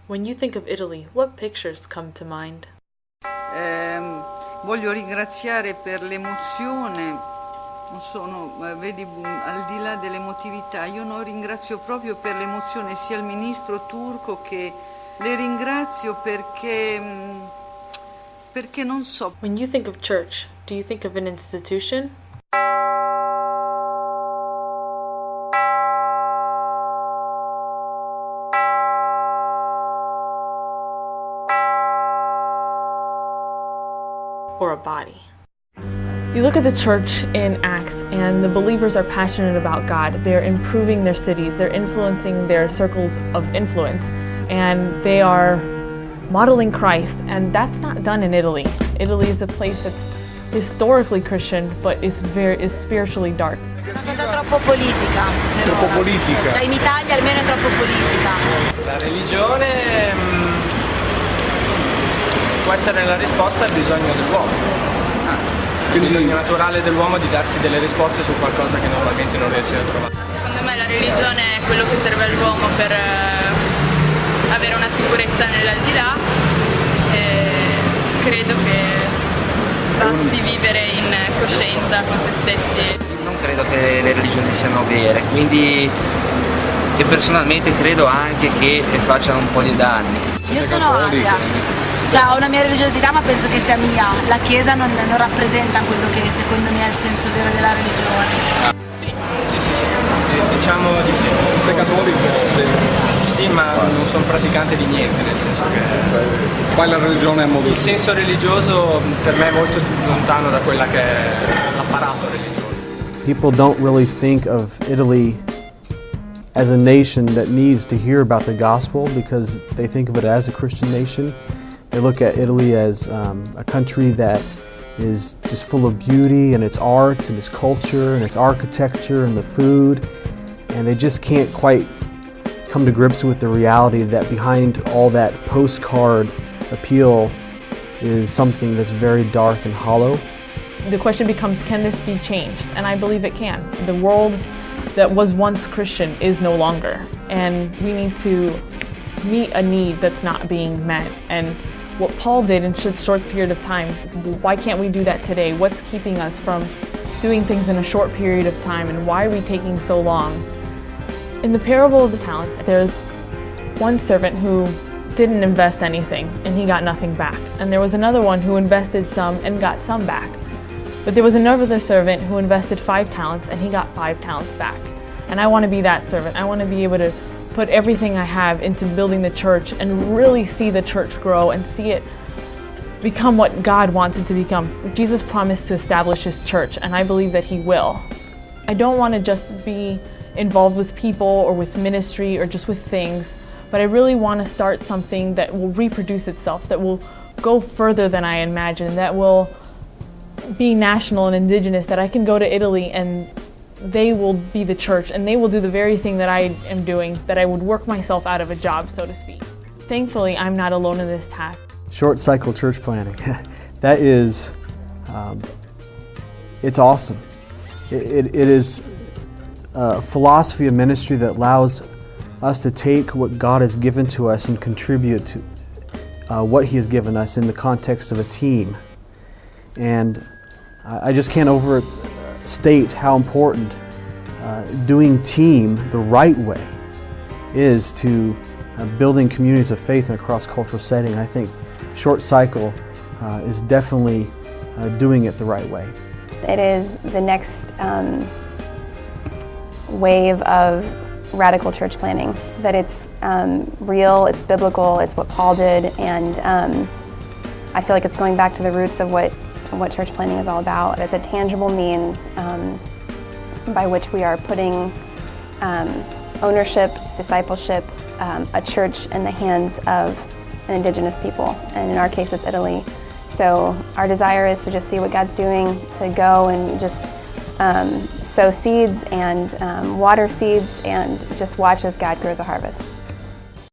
When you think of Italy, what pictures come to mind? Voglio ringraziare per l'emozione, non sono, vedi, al di là dell'emotività, io non ringrazio proprio per l'emozione sia il ministro turco che le ringrazio perché non so. When you think of church, do you think of an institution? Or a body? You look at the church in Acts, and the believers are passionate about God. They're improving their cities, they're influencing their circles of influence, and they are modeling Christ, and that's not done in Italy. Italy is a place that's historically Christian, but is spiritually dark. Una cosa troppo politica. Troppo politica? Cioè in Italia almeno è troppo politica. La religione può essere la risposta al bisogno dell'uomo. Il bisogno naturale dell'uomo di darsi delle risposte su qualcosa che normalmente non riesce a trovare. Secondo me la religione è quello che serve all'uomo per avere una sicurezza nell'aldilà e credo che basti vivere in coscienza con se stessi. Non credo che le religioni siano vere, quindi e personalmente credo anche che facciano un po' di danni. Io sono atea. Cioè, ho una mia religiosità, ma penso che sia mia. La Chiesa non rappresenta quello che secondo me è il senso vero della religione. Sì. Diciamo di sì. Sei cattolico? Sì, ma non sono praticante di niente, nel senso che Poi la religione è molto... il senso religioso per me è molto lontano da quella che è l'apparato religioso. People don't really think of Italy as a nation that needs to hear about the gospel because they think of it as a Christian nation. They look at Italy as a country that is just full of beauty and its arts and its culture and its architecture and the food, and they just can't quite come to grips with the reality that behind all that postcard appeal is something that's very dark and hollow. The question becomes, can this be changed? And I believe it can. The world that was once Christian is no longer, and we need to meet a need that's not being met. And what Paul did in such a short period of time, why can't we do that today? What's keeping us from doing things in a short period of time, and why are we taking so long? In the parable of the talents, there's one servant who didn't invest anything and he got nothing back. And there was another one who invested some and got some back. But there was another servant who invested 5 talents and he got 5 talents back. And I want to be that servant. I want to be able to put everything I have into building the church and really see the church grow and see it become what God wants it to become. Jesus promised to establish His church, and I believe that He will. I don't want to just be involved with people or with ministry or just with things, but I really want to start something that will reproduce itself, that will go further than I imagined, that will be national and indigenous, that I can go to Italy and they will be the church and they will do the very thing that I am doing, that I would work myself out of a job, so to speak. Thankfully, I'm not alone in this task. Short cycle church planning. That is, it's awesome. It is a philosophy of ministry that allows us to take what God has given to us and contribute to what He has given us in the context of a team. And I just can't overstate how important doing team the right way is to building communities of faith in a cross-cultural setting. I think Short Cycle is definitely doing it the right way. It is the next wave of radical church planning, that it's real, it's biblical, it's what Paul did, and I feel like it's going back to the roots of what church planning is all about. It's a tangible means by which we are putting ownership, discipleship, a church in the hands of an indigenous people, and in our case it's Italy. So our desire is to just see what God's doing, to go and just sow seeds and water seeds and just watch as God grows a harvest.